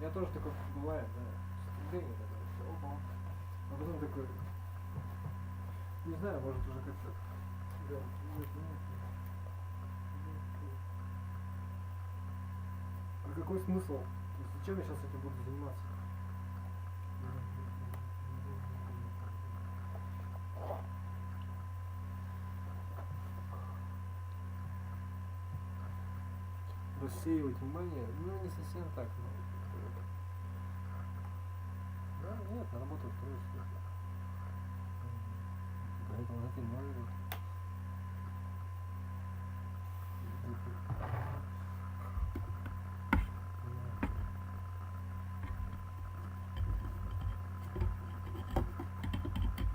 Я тоже такой бывает, да. Вступление такое, опа. А потом такой, не знаю, может уже как-то. А какой смысл? То есть зачем я сейчас этим буду заниматься? Рассеивать внимание, ну не совсем так, но... Да, нет, на работу устроишься. Поэтому это не может быть.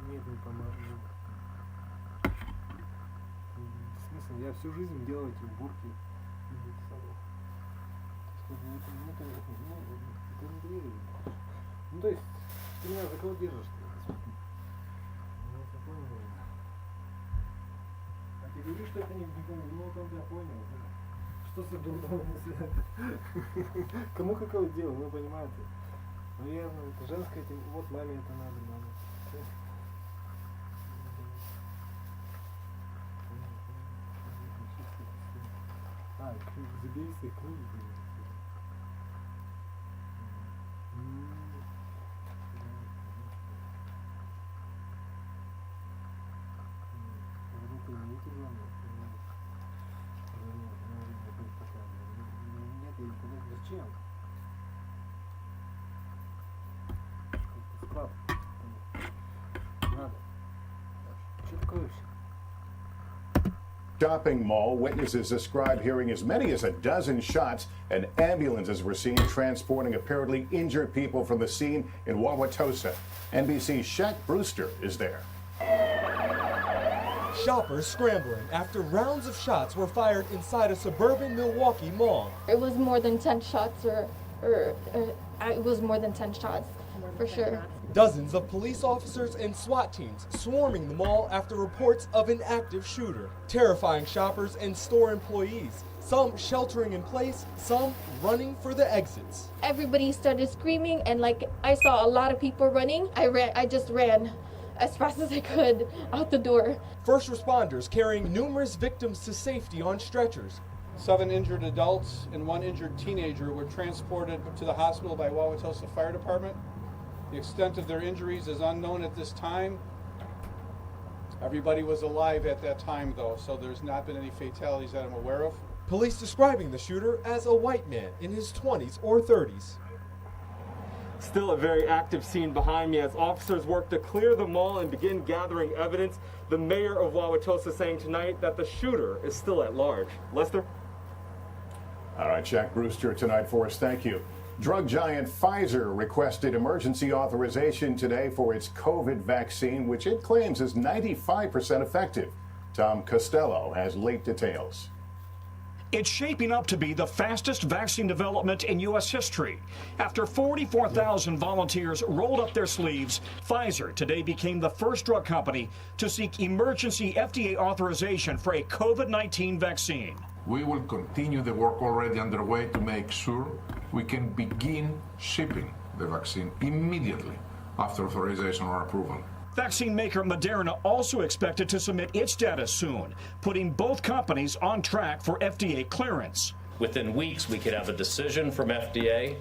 Нет, не поможет. Смысл, я всю жизнь делаю эти уборки. Ну то есть, ты меня за кого держишь? А ты говоришь, что это не ну там я понял. Что за дурдом? Кому какое дело, вы понимаете? Ну явно, это женское, вот маме это надо, маме. А, забери свои книги. Зачем? Справка. Надо. Что такое вообще? Shopping mall, witnesses describe hearing as many as a dozen shots, and ambulances were seen transporting apparently injured people from the scene in Wauwatosa. NBC's Shaq Brewster is there. Shoppers scrambling after rounds of shots were fired inside a suburban Milwaukee mall. It was more than 10 shots, it was more than 10 shots, for sure. Dozens of police officers and SWAT teams swarming the mall after reports of an active shooter, terrifying shoppers and store employees, some sheltering in place, some running for the exits. Everybody started screaming, and like I saw a lot of people running. I just ran as fast as I could out the door. First responders carrying numerous victims to safety on stretchers. 7 injured adults and 1 injured teenager were transported to the hospital by Wauwatosa Fire Department. The extent of their injuries is unknown at this time. Everybody was alive at that time though, so there's not been any fatalities that I'm aware of. Police describing the shooter as a white man in his 20s or 30s. Still a very active scene behind me as officers work to clear the mall and begin gathering evidence. The mayor of Wauwatosa saying tonight that the shooter is still at large. Lester? All right, Jack Brewster tonight for us. Thank you. Drug giant Pfizer requested emergency authorization today for its COVID vaccine, which it claims is 95% effective. Tom Costello has late details. It's shaping up to be the fastest vaccine development in U.S. history. After 44,000 volunteers rolled up their sleeves, Pfizer today became the first drug company to seek emergency FDA authorization for a COVID-19 vaccine. We will continue the work already underway to make sure we can begin shipping the vaccine immediately after authorization or approval. Vaccine maker Moderna also expected to submit its data soon, putting both companies on track for FDA clearance. Within weeks, we could have a decision from FDA,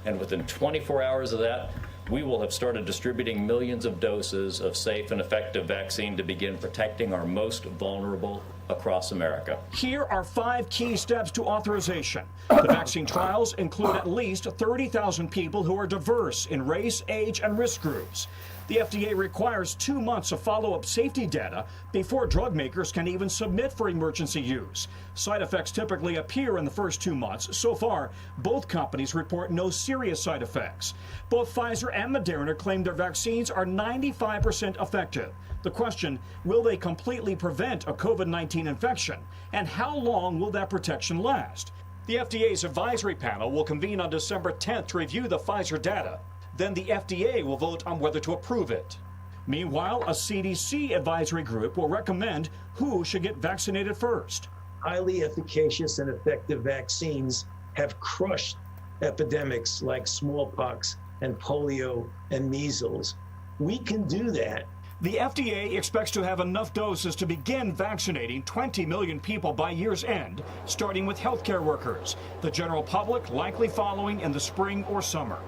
and within 24 hours of that, we will have started distributing millions of doses of safe and effective vaccine to begin protecting our most vulnerable across America. Here are 5 key steps to authorization. The vaccine trials include at least 30,000 people who are diverse in race, age, and risk groups. The FDA requires 2 months of follow-up safety data before drug makers can even submit for emergency use. Side effects typically appear in the first 2 months. So far, both companies report no serious side effects. Both Pfizer and Moderna claim their vaccines are 95% effective. The question, will they completely prevent a COVID-19 infection? And how long will that protection last? The FDA's advisory panel will convene on December 10th to review the Pfizer data. Then the FDA will vote on whether to approve it. Meanwhile, a CDC advisory group will recommend who should get vaccinated first. Highly efficacious and effective vaccines have crushed epidemics like smallpox and polio and measles. We can do that. The FDA expects to have enough doses to begin vaccinating 20 million people by year's end, starting with healthcare workers. The general public likely following in the spring or summer.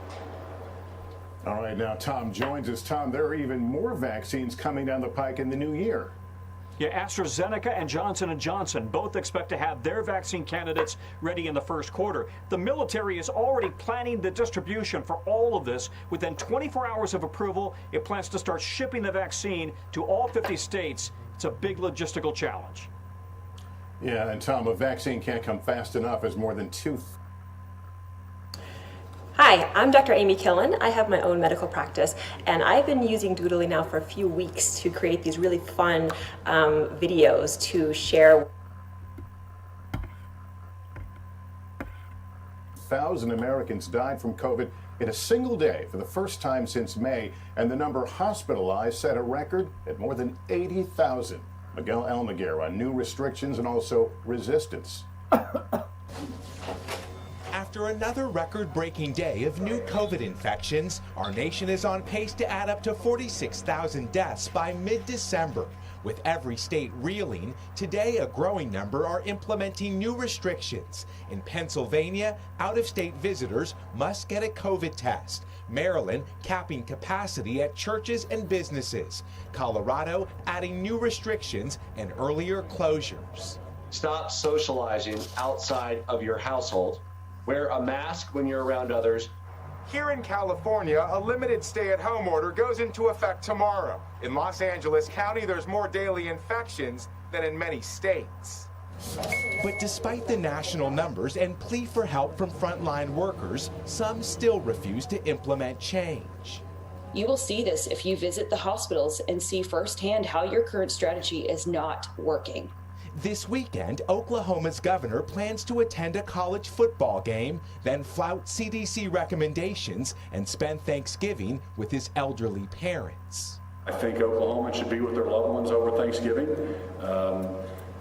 All right, now Tom joins us. Tom, there are even more vaccines coming down the pike in the new year. Yeah, AstraZeneca and Johnson & Johnson both expect to have their vaccine candidates ready in the first quarter. The military is already planning the distribution for all of this. Within 24 hours of approval, it plans to start shipping the vaccine to all 50 states. It's a big logistical challenge. Yeah, and Tom, a vaccine can't come fast enough as more than Hi, I'm Dr. Amy Killen. I have my own medical practice, and I've been using Doodly now for a few weeks to create these really fun videos to share. 1,000 Americans died from COVID in a single day for the first time since May, and the number hospitalized set a record at more than 80,000. Miguel Almaguer on new restrictions and also resistance. After another record-breaking day of new COVID infections, our nation is on pace to add up to 46,000 deaths by mid-December. With every state reeling, today a growing number are implementing new restrictions. In Pennsylvania, out-of-state visitors must get a COVID test. Maryland capping capacity at churches and businesses. Colorado adding new restrictions and earlier closures. Stop socializing outside of your household. Wear a mask when you're around others. Here in California, a limited stay-at-home order goes into effect tomorrow. In Los Angeles County, there's more daily infections than in many states. But despite the national numbers and plea for help from frontline workers, some still refuse to implement change. You will see this if you visit the hospitals and see firsthand how your current strategy is not working. This weekend, Oklahoma's governor plans to attend a college football game, then flout CDC recommendations and spend Thanksgiving with his elderly parents. I think Oklahomans should be with their loved ones over Thanksgiving.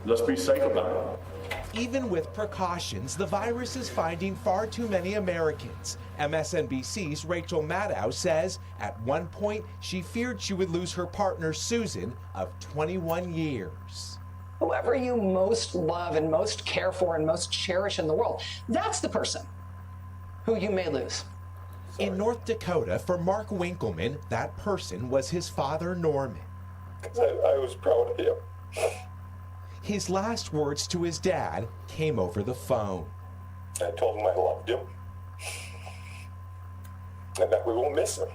Let's be safe about it. Even with precautions, the virus is finding far too many Americans. MSNBC's Rachel Maddow says at one point she feared she would lose her partner Susan of 21 years. Whoever you most love and most care for and most cherish in the world, that's the person who you may lose. In North Dakota, for Mark Winkleman, that person was his father, Norman. I was proud of him. His last words to his dad came over the phone. I told him I loved him and that we will miss him.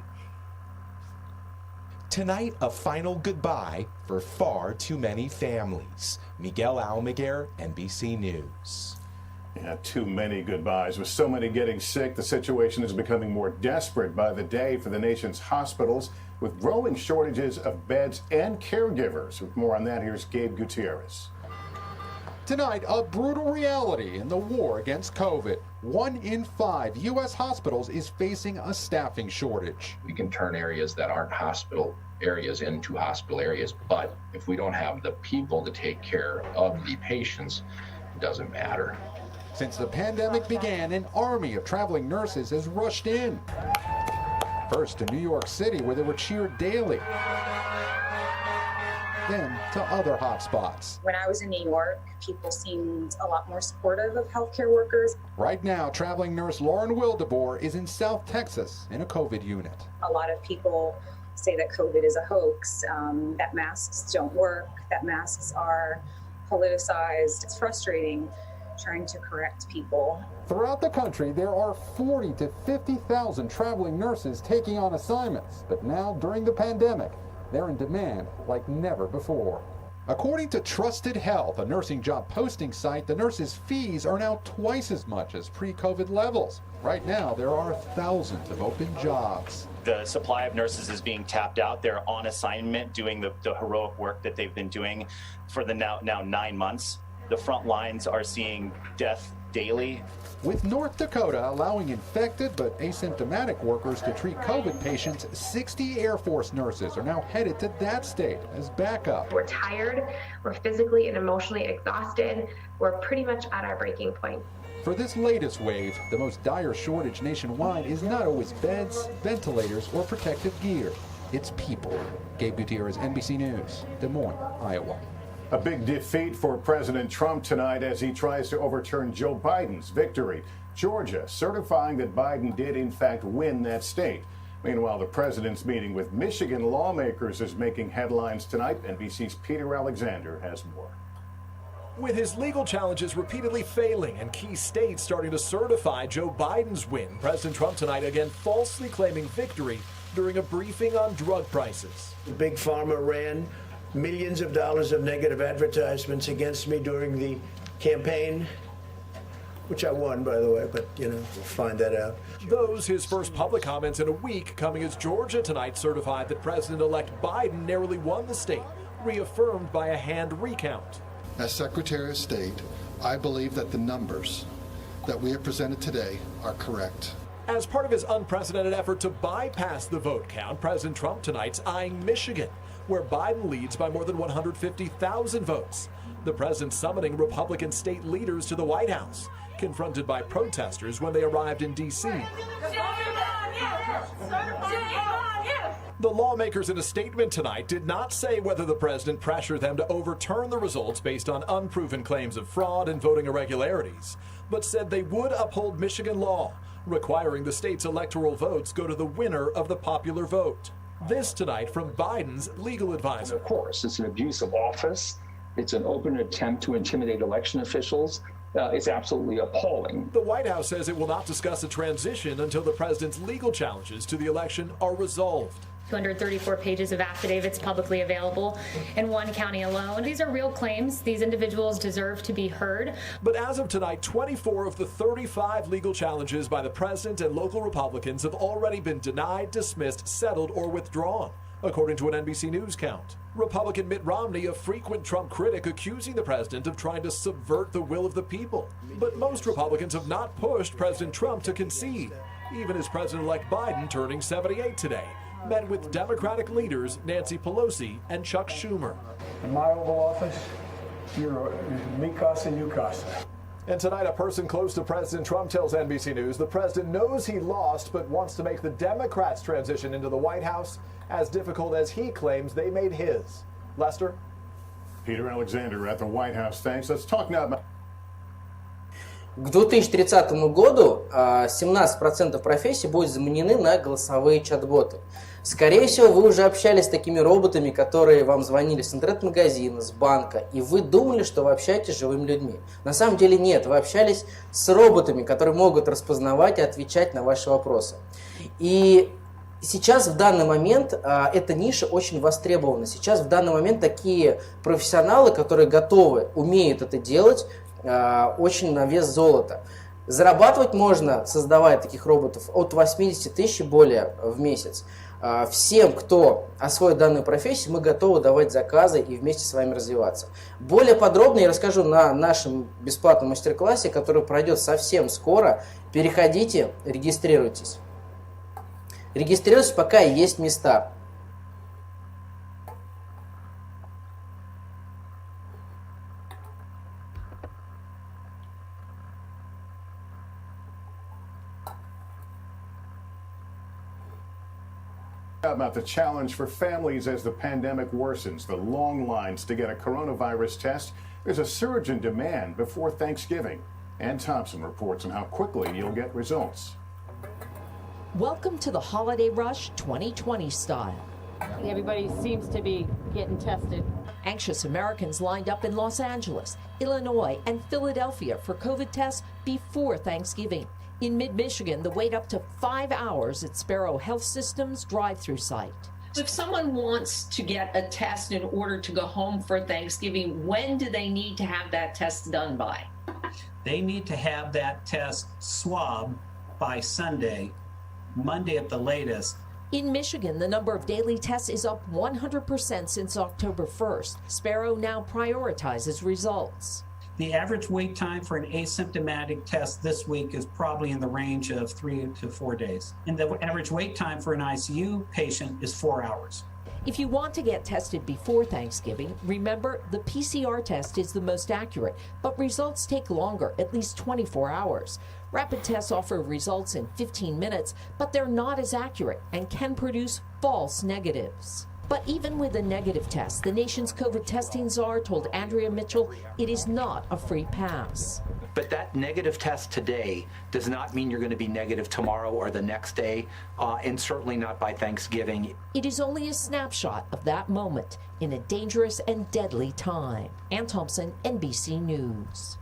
Tonight, a final goodbye for far too many families. Miguel Almaguer, NBC News. Yeah, too many goodbyes. With so many getting sick, the situation is becoming more desperate by the day for the nation's hospitals, with growing shortages of beds and caregivers. With more on that, here's Gabe Gutierrez. Tonight, a brutal reality in the war against COVID. 1 in 5 U.S. hospitals is facing a staffing shortage. We can turn areas that aren't hospital areas into hospital areas, but if we don't have the people to take care of the patients, it doesn't matter. Since the pandemic began, an army of traveling nurses has rushed in. First to New York City, where they were cheered daily. Then to other hotspots. When I was in New York, people seemed a lot more supportive of healthcare workers. Right now, traveling nurse Lauren Wildeboer is in South Texas in a COVID unit. A lot of people say that COVID is a hoax, that masks don't work, that masks are politicized. It's frustrating trying to correct people. Throughout the country, there are 40 to 50,000 traveling nurses taking on assignments. But now, during the pandemic, they're in demand like never before. According to Trusted Health, a nursing job posting site, the nurses' fees are now twice as much as pre-COVID levels. Right now, there are thousands of open jobs. The supply of nurses is being tapped out. They're on assignment doing the heroic work that they've been doing for the now 9 months. The front lines are seeing death daily. With North Dakota allowing infected but asymptomatic workers to treat COVID patients, 60 Air Force nurses are now headed to that state as backup. We're tired, we're physically and emotionally exhausted, we're pretty much at our breaking point. For this latest wave, the most dire shortage nationwide is not always beds, ventilators, or protective gear. It's people. Gabe Gutierrez, NBC News, Des Moines, Iowa. A big defeat for President Trump tonight as he tries to overturn Joe Biden's victory. Georgia certifying that Biden did in fact win that state. Meanwhile, the president's meeting with Michigan lawmakers is making headlines tonight. NBC's Peter Alexander has more. With his legal challenges repeatedly failing and key states starting to certify Joe Biden's win, President Trump tonight again falsely claiming victory during a briefing on drug prices. Big Pharma ran millions of dollars of negative advertisements against me during the campaign, which I won, by the way, but, we'll find that out. Those his first public comments in a week, coming as Georgia tonight certified that President-elect Biden narrowly won the state, reaffirmed by a hand recount. As Secretary of State, I believe that the numbers that we have presented today are correct. As part of his unprecedented effort to bypass the vote count, President Trump tonight's eyeing Michigan, where Biden leads by more than 150,000 votes. The president summoning Republican state leaders to the White House, confronted by protesters when they arrived in D.C. The lawmakers in a statement tonight did not say whether the president pressured them to overturn the results based on unproven claims of fraud and voting irregularities, but said they would uphold Michigan law, requiring the state's electoral votes go to the winner of the popular vote. This tonight from Biden's legal advisor. Of course, it's an abuse of office. It's an open attempt to intimidate election officials. It's absolutely appalling. The White House says it will not discuss a transition until the president's legal challenges to the election are resolved. 234 pages of affidavits publicly available in one county alone. These are real claims. These individuals deserve to be heard. But as of tonight, 24 of the 35 legal challenges by the president and local Republicans have already been denied, dismissed, settled, or withdrawn, according to an NBC News count. Republican Mitt Romney, a frequent Trump critic, accusing the president of trying to subvert the will of the people. But most Republicans have not pushed President Trump to concede, even as President-elect Biden, turning 78 today, met with Democratic leaders Nancy Pelosi and Chuck Schumer. In my Oval Office, you're mi casa, you casa. And tonight, a person close to President Trump tells NBC News the president knows he lost but wants to make the Democrats' transition into the White House as difficult as he claims they made his. Lester? Peter Alexander at the White House. Thanks. Let's talk now about... К 2030 году 17% профессий будут заменены на голосовые чат-боты. Скорее всего, вы уже общались с такими роботами, которые вам звонили с интернет-магазина, с банка, и вы думали, что вы общаетесь с живыми людьми. На самом деле нет, вы общались с роботами, которые могут распознавать и отвечать на ваши вопросы. И сейчас, в данный момент, эта ниша очень востребована. Сейчас, в данный момент, такие профессионалы, которые готовы, умеют это делать, очень на вес золота. Зарабатывать можно, создавая таких роботов, от 80 тысяч и более в месяц. Всем, кто освоит данную профессию, мы готовы давать заказы и вместе с вами развиваться. Более подробно я расскажу на нашем бесплатном мастер-классе, который пройдет совсем скоро. Переходите, регистрируйтесь. Регистрируйтесь, пока есть места. About the challenge for families as the pandemic worsens, the long lines to get a coronavirus test. There's a surge in demand before Thanksgiving. Ann Thompson reports on how quickly you'll get results. Welcome to the holiday rush 2020 style. Everybody seems to be getting tested. Anxious Americans lined up in Los Angeles, Illinois, and Philadelphia for COVID tests before Thanksgiving. In mid-Michigan, the wait up to 5 hours at Sparrow Health System's drive-through site. If someone wants to get a test in order to go home for Thanksgiving, when do they need to have that test done by? They need to have that test swab by Sunday, Monday at the latest. In Michigan, the number of daily tests is up 100% since October 1st. Sparrow now prioritizes results. The average wait time for an asymptomatic test this week is probably in the range of 3 to 4 days. And the average wait time for an ICU patient is 4 hours. If you want to get tested before Thanksgiving, remember the PCR test is the most accurate, but results take longer, at least 24 hours. Rapid tests offer results in 15 minutes, but they're not as accurate and can produce false negatives. But even with a negative test, the nation's COVID testing czar told Andrea Mitchell it is not a free pass. But that negative test today does not mean you're going to be negative tomorrow or the next day, and certainly not by Thanksgiving. It is only a snapshot of that moment in a dangerous and deadly time. Ann Thompson, NBC News.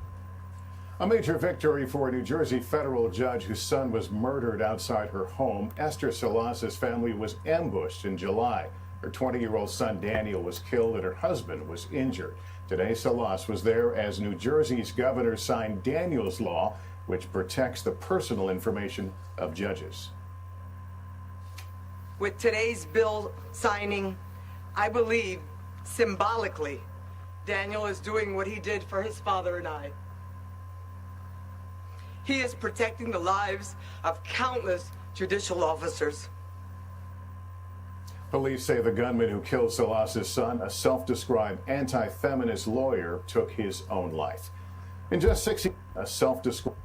A major victory for a New Jersey federal judge whose son was murdered outside her home. Esther Salas's family was ambushed in July. Her 20-year-old son Daniel was killed and her husband was injured. Today, Salas was there as New Jersey's governor signed Daniel's law, which protects the personal information of judges. With today's bill signing, I believe, symbolically, Daniel is doing what he did for his father and I. He is protecting the lives of countless judicial officers. Police say the gunman who killed Salas's son, a self-described anti-feminist lawyer, took his own life. In just 60, a self-described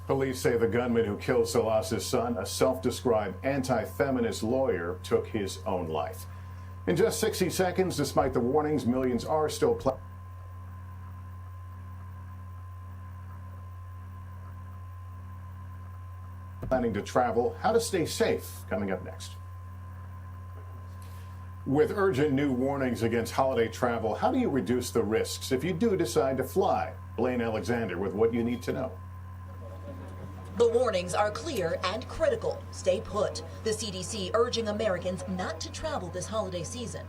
Police say the gunman who killed Salas's son, a self-described anti-feminist lawyer, took his own life. In just 60 seconds, despite the warnings, millions are still planning to travel. How to stay safe, coming up next. With urgent new warnings against holiday travel, how do you reduce the risks if you do decide to fly? Blaine Alexander with what you need to know. The warnings are clear and critical. Stay put. The CDC urging Americans not to travel this holiday season.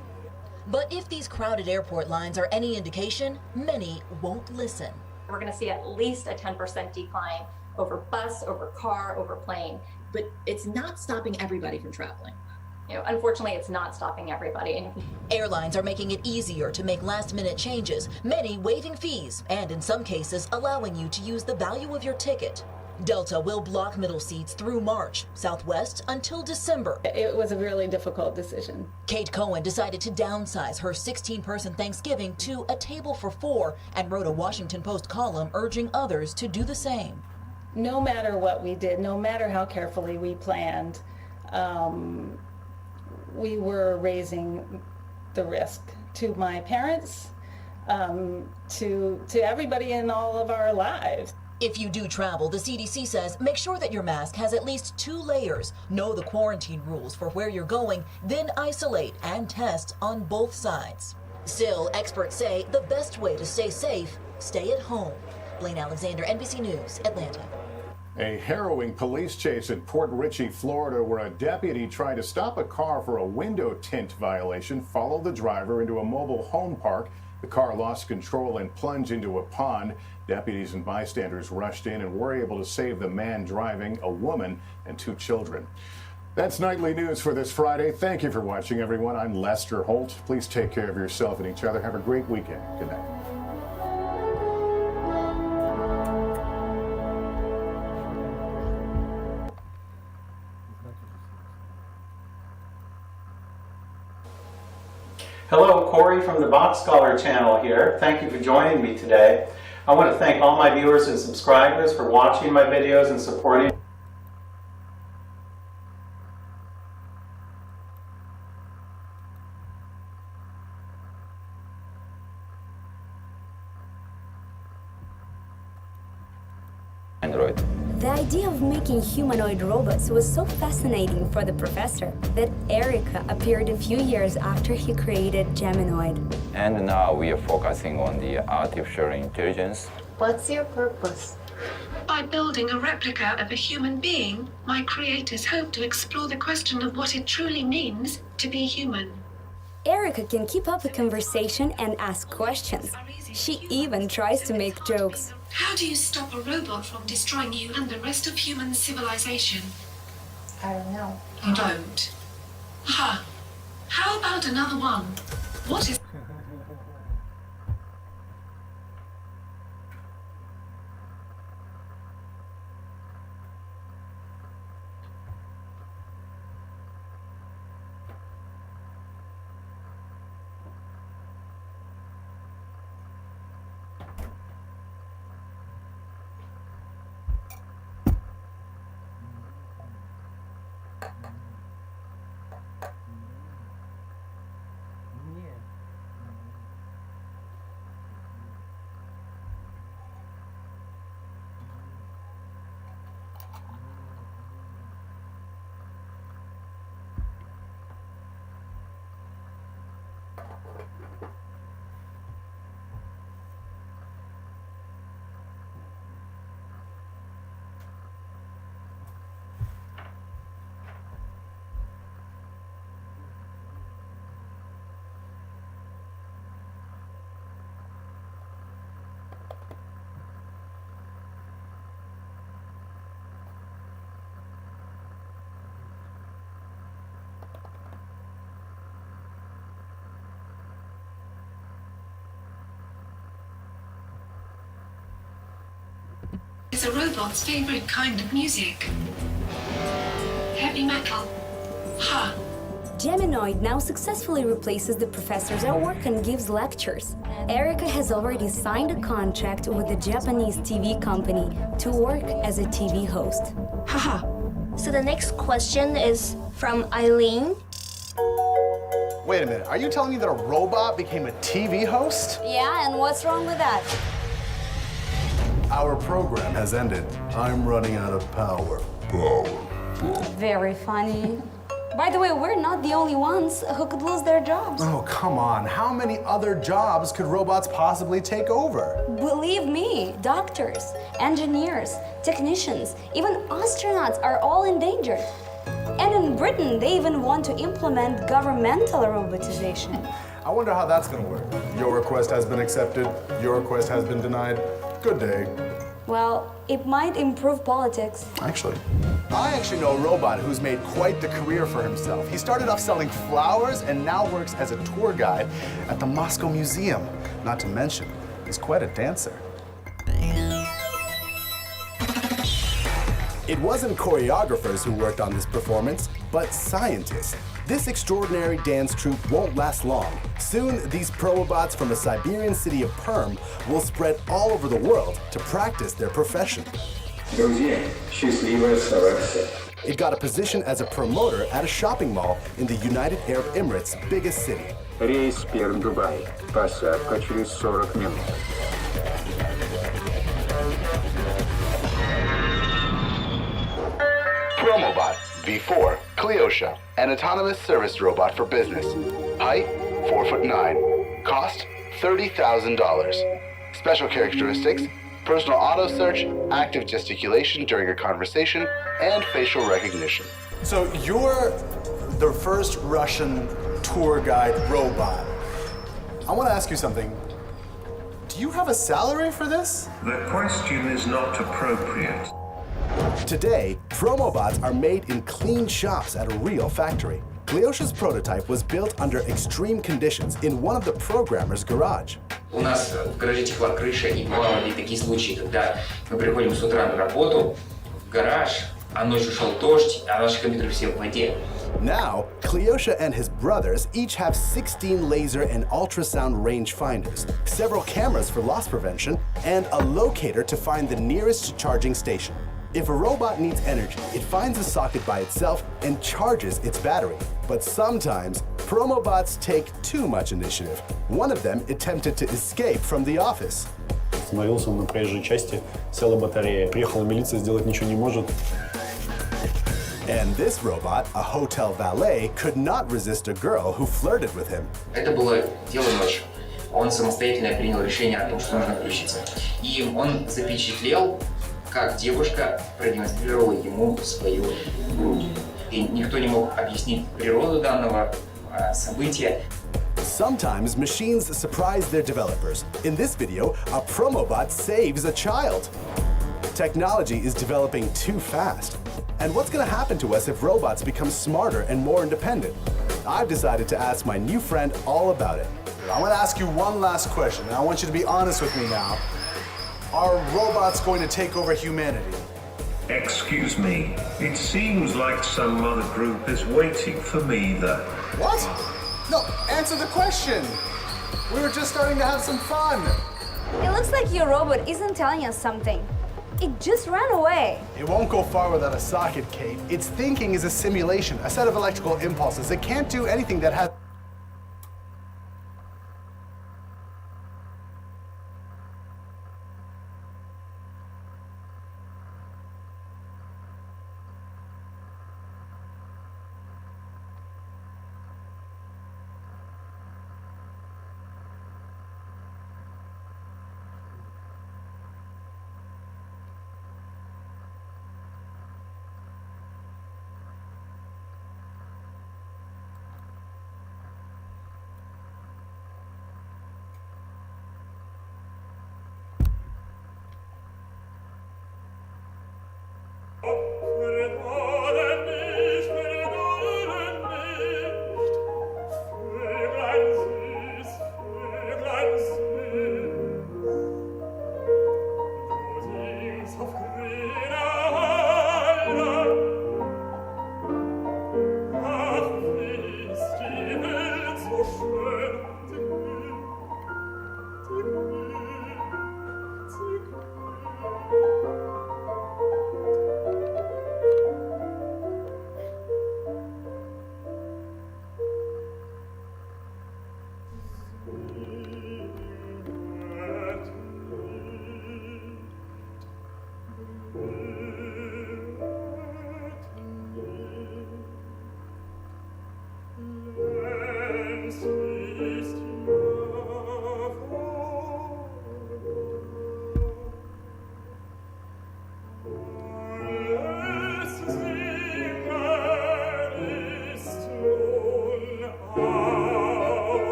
But if these crowded airport lines are any indication, many won't listen. We're going to see at least a 10% decline over bus, over car, over plane. But it's not stopping everybody from traveling. Unfortunately, it's not stopping everybody. Airlines are making it easier to make last-minute changes, many waiving fees, and in some cases, allowing you to use the value of your ticket. Delta will block middle seats through March, Southwest until December. It was a really difficult decision. Kate Cohen decided to downsize her 16-person Thanksgiving to a table for 4 and wrote a Washington Post column urging others to do the same. No matter what we did, no matter how carefully we planned, we were raising the risk to my parents, to everybody in all of our lives. If you do travel, the CDC says make sure that your mask has at least 2 layers, know the quarantine rules for where you're going, then isolate and test on both sides. Still, experts say the best way to stay safe, stay at home. Blaine Alexander, NBC News, Atlanta. A harrowing police chase in Port Richey, Florida, where a deputy tried to stop a car for a window tint violation, followed the driver into a mobile home park. The car lost control and plunged into a pond. Deputies and bystanders rushed in and were able to save the man driving, a woman, and 2 children. That's Nightly News for this Friday. Thank you for watching, everyone. I'm Lester Holt. Please take care of yourself and each other. Have a great weekend. Good night. Hello, Corey from the Box Scholar channel here. Thank you for joining me today. I want to thank all my viewers and subscribers for watching my videos and supporting. Android. The idea of making humanoid robots was so fascinating for the professor that Erica appeared a few years after he created Geminoid. And now we are focusing on the artificial intelligence. What's your purpose? By building a replica of a human being, my creators hope to explore the question of what it truly means to be human. Erica can keep up the conversation and ask questions. She even tries to make jokes. How do you stop a robot from destroying you and the rest of human civilization? I don't know. You don't? Huh. How about another one? What is... a robot's favorite kind of music? Heavy metal. Huh. Geminoid now successfully replaces the professors at work and gives lectures. Erica has already signed a contract with a Japanese TV company to work as a TV host. Haha. So the next question is from Eileen. Wait a minute, are you telling me that a robot became a TV host? Yeah, and what's wrong with that? Our program has ended. I'm running out of power. Very funny. By the way, we're not the only ones who could lose their jobs. Oh, come on. How many other jobs could robots possibly take over? Believe me, doctors, engineers, technicians, even astronauts are all endangered. And in Britain, they even want to implement governmental robotization. I wonder how that's gonna work. Your request has been accepted. Your request has been denied. Good day. Well, it might improve politics. I actually know a robot who's made quite the career for himself. He started off selling flowers and now works as a tour guide at the Moscow Museum. Not to mention, he's quite a dancer. It wasn't choreographers who worked on this performance, but scientists. This extraordinary dance troupe won't last long. Soon, these robots from the Siberian city of Perm will spread all over the world to practice their profession. It got a position as a promoter at a shopping mall in the United Arab Emirates' biggest city. Рейс Перм-Дубай. Посадка через 40 минут. Promobot V4 Cleosha, an autonomous service robot for business. Height 4'9". Cost $30,000. Special characteristics: personal auto search, active gesticulation during a conversation, and facial recognition. So you're the first Russian tour guide robot. I want to ask you something. Do you have a salary for this? The question is not appropriate. Today, Promobots are made in clean shops at a real factory. Cleosha's prototype was built under extreme conditions in one of the programmer's garage. У нас в гараже текла крыша, и бывали такие случаи, когда мы приходим с утра на работу в гараж, а ночью шел дождь, а наши компьютеры все в воде. Now, Cleosha and his brothers each have 16 laser and ultrasound rangefinders, several cameras for loss prevention, and a locator to find the nearest charging station. If a robot needs energy, it finds a socket by itself and charges its battery. But sometimes, Promobots take too much initiative. One of them attempted to escape from the office. Остановился на проезжей части, села батарея. Приехала милиция, сделать ничего не может. And this robot, a hotel valet, could not resist a girl who flirted with him. Это было дело ночью. Он самостоятельно принял решение о том, что нужно включиться. И он запечатлел, как девушка продемонстрировала ему свою грудь. И никто не мог объяснить природу данного события. Sometimes machines surprise their developers. In this video, a Promobot saves a child. Technology is developing too fast. And what's going to happen to us if robots become smarter and more independent? I've decided to ask my new friend all about it. I want to ask you one last question, and I want you to be honest with me now. Are robots going to take over humanity? Excuse me, it seems like some other group is waiting for me there. What? No, answer the question. We were just starting to have some fun. It looks like your robot isn't telling us something. It just ran away. It won't go far without a socket, Kate. Its thinking is a simulation, a set of electrical impulses. It can't do anything that has...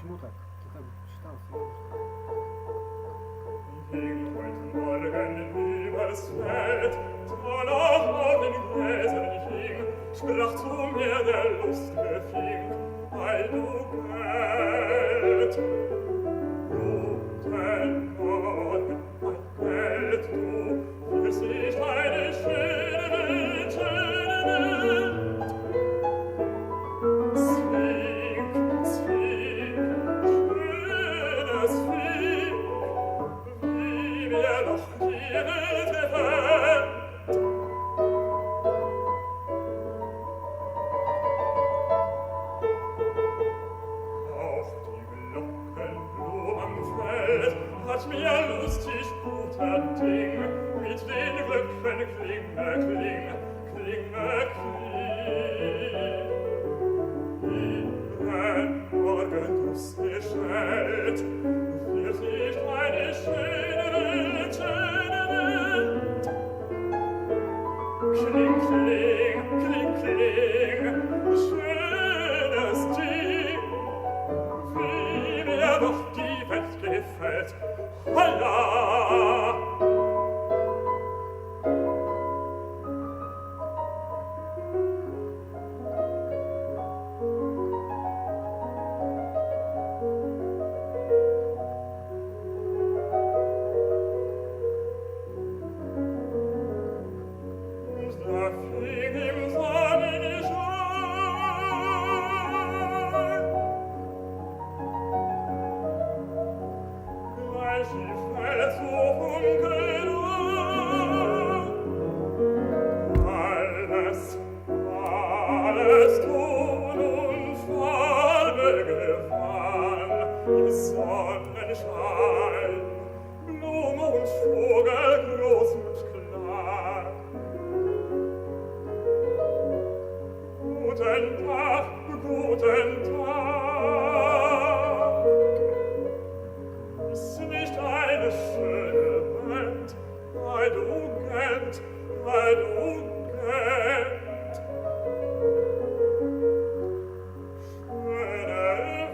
Почему так? Ты так читал Ging heute Morgen übers Feld, danach auf den Gräsern hing, sprach zu mir der lustige Fink, weil du Geld. Guten Morgen, mein Geld, du wirst nicht eine schöne Welt, schöne Welt. Fink, Fink, schönes Fink, wie wir doch die Welt gefällt. Auf die Glockenblume am Feld hat mir lustig guter Ding mit den Glöckchen klinge, kling, klinge, kling. Ihren Morgen gestellt, wird nicht eine schöne Welt, schöne Welt. Kling, kling, kling, kling, schönes Ding, wie mir doch die Welt gefällt. Holla! Da fing im Sonnenschein gleich die Fälle zu funkeln alles, alles Ton und Farbe gewann im Sonnenschein, Blume und Vogel groß und klein. Guten Tag, guten Tag. Ist nicht eine schöne Welt, bei du Geld, bei du Geld. Schöne Welt.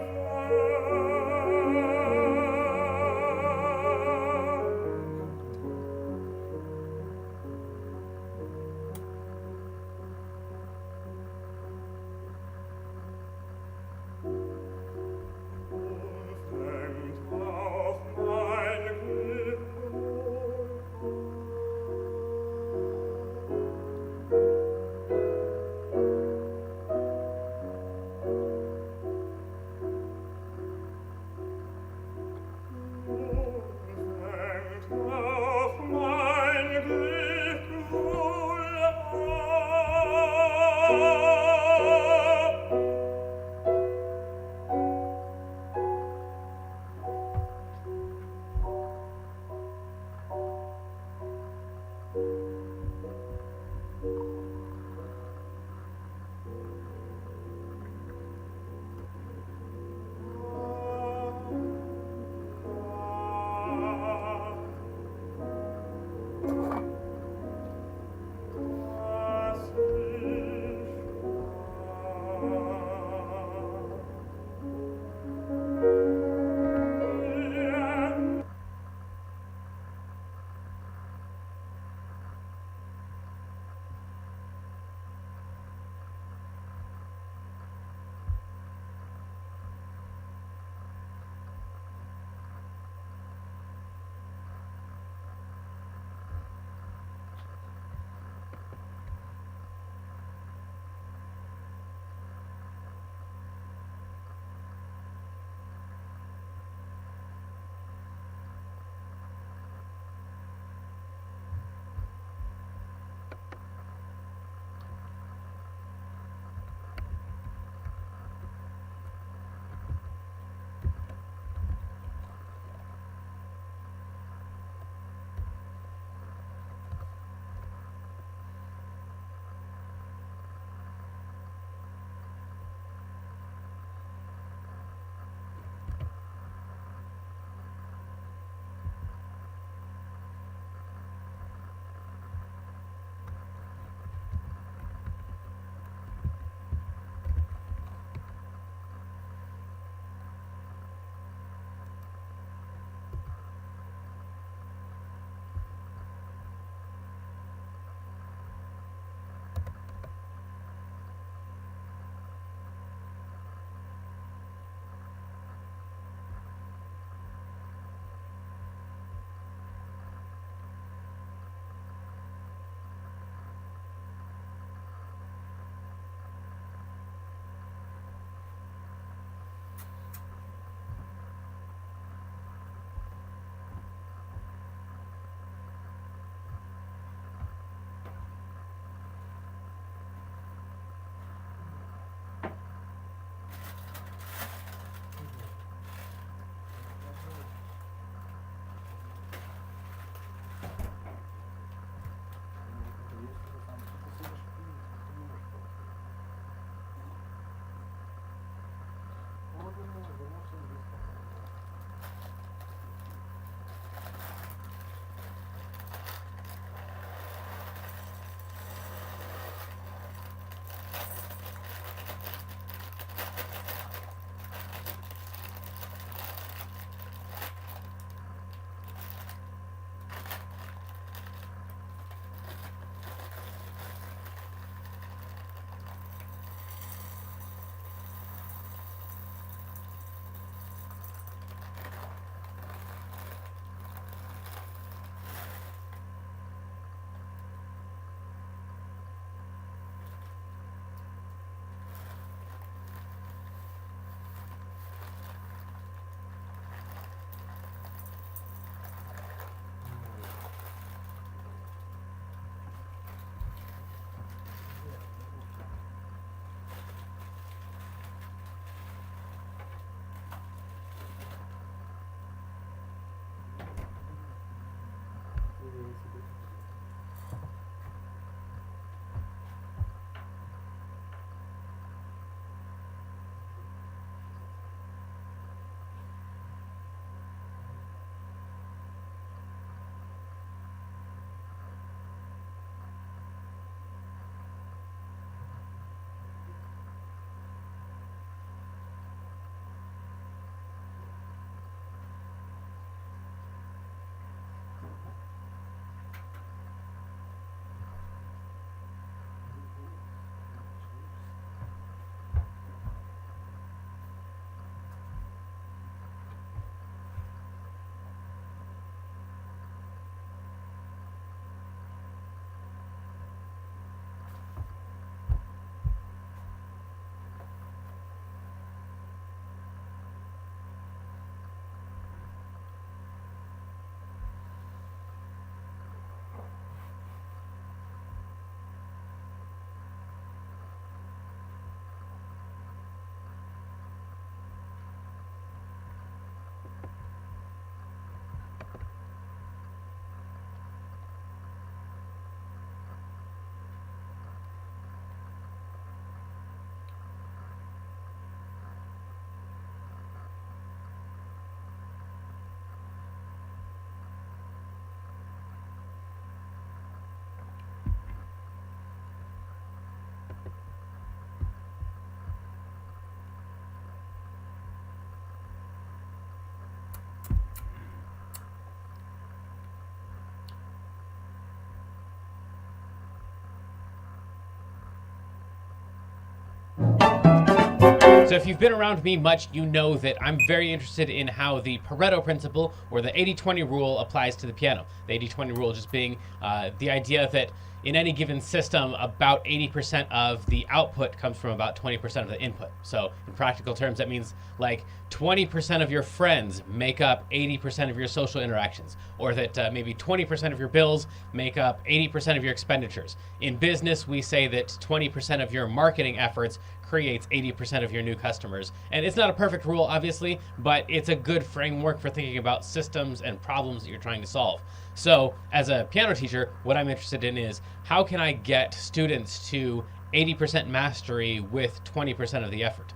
So if you've been around me much, you know that I'm very interested in how the Pareto principle or the 80-20 rule applies to the piano. The 80-20 rule just being the idea that in any given system, about 80% of the output comes from about 20% of the input. So in practical terms, that means like 20% of your friends make up 80% of your social interactions, or that maybe 20% of your bills make up 80% of your expenditures. In business, we say that 20% of your marketing efforts creates 80% of your new customers. And it's not a perfect rule, obviously, but it's a good framework for thinking about systems and problems that you're trying to solve. So as a piano teacher, what I'm interested in is how can I get students to 80% mastery with 20% of the effort?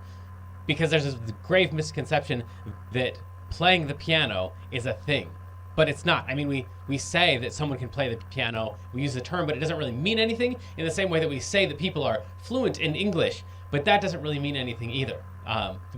Because there's this grave misconception that playing the piano is a thing, but it's not. I mean, we say that someone can play the piano, we use the term, but it doesn't really mean anything, in the same way that we say that people are fluent in English, but that doesn't really mean anything either.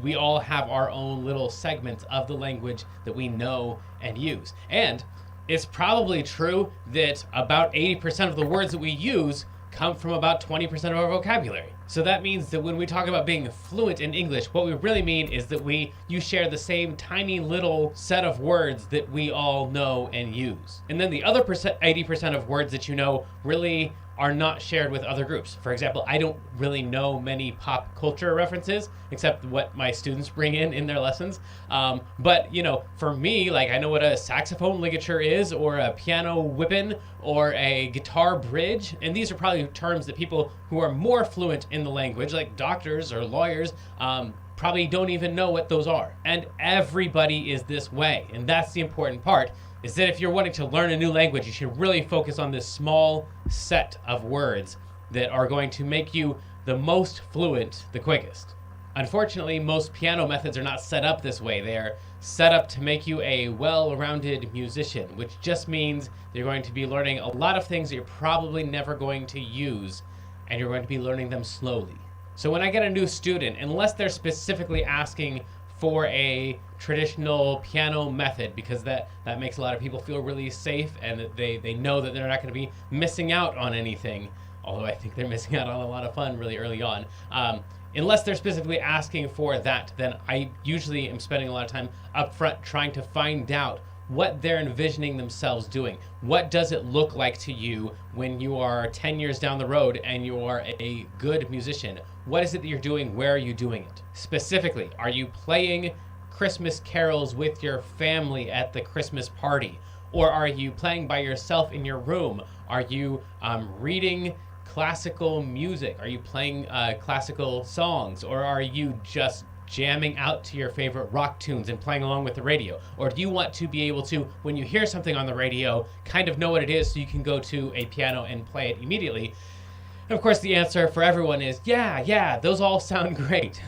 We all have our own little segments of the language that we know and use. And it's probably true that about 80% of the words that we use come from about 20% of our vocabulary. So that means that when we talk about being fluent in English, what we really mean is that you share the same tiny little set of words that we all know and use. And then the other 80% of words that you know really are not shared with other groups. For example, I don't really know many pop culture references except what my students bring in their lessons. But you know, for me, like I know what a saxophone ligature is, or a piano whippin', or a guitar bridge, and these are probably terms that people who are more fluent in the language, like doctors or lawyers, probably don't even know what those are. And everybody is this way, and that's the important part, is that if you're wanting to learn a new language, you should really focus on this small set of words that are going to make you the most fluent the quickest. Unfortunately, most piano methods are not set up this way. They're set up to make you a well-rounded musician, which just means you're going to be learning a lot of things that you're probably never going to use, and you're going to be learning them slowly. So when I get a new student, unless they're specifically asking for a traditional piano method, because that makes a lot of people feel really safe, and that they know that they're not going to be missing out on anything, although I think they're missing out on a lot of fun really early on. Unless they're specifically asking for that, then I usually am spending a lot of time up front trying to find out what they're envisioning themselves doing. What does it look like to you when you are 10 years down the road and you are a good musician? What is it that you're doing? Where are you doing it? Specifically, are you playing Christmas carols with your family at the Christmas party? Or are you playing by yourself in your room? Are you reading classical music? Are you playing classical songs? Or are you just jamming out to your favorite rock tunes and playing along with the radio? Or do you want to be able to, when you hear something on the radio, kind of know what it is so you can go to a piano and play it immediately? And of course, the answer for everyone is, yeah, those all sound great.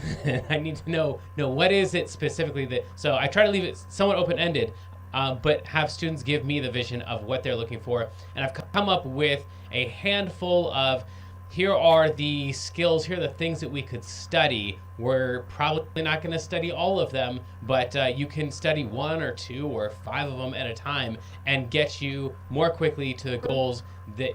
I need to know what is it specifically that, so I try to leave it somewhat open-ended, but have students give me the vision of what they're looking for. And I've come up with a handful of, here are the skills, here are the things that we could study. We're probably not going to study all of them, but you can study 1 or 2 or 5 of them at a time and get you more quickly to the goals that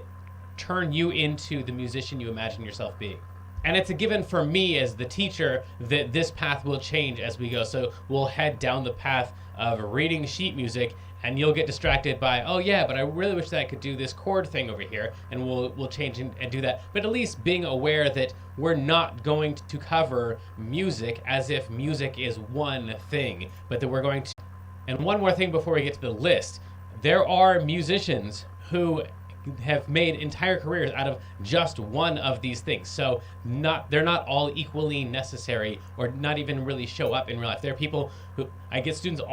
turn you into the musician you imagine yourself being. And it's a given for me as the teacher that this path will change as we go. So we'll head down the path of reading sheet music, and you'll get distracted by, oh yeah, but I really wish that I could do this chord thing over here, and we'll change and do that. But at least being aware that we're not going to cover music as if music is one thing, but that we're going to. And one more thing before we get to the list, there are musicians who have made entire careers out of just one of these things. So they're not all equally necessary or not even really show up in real life. There are people who, I get students all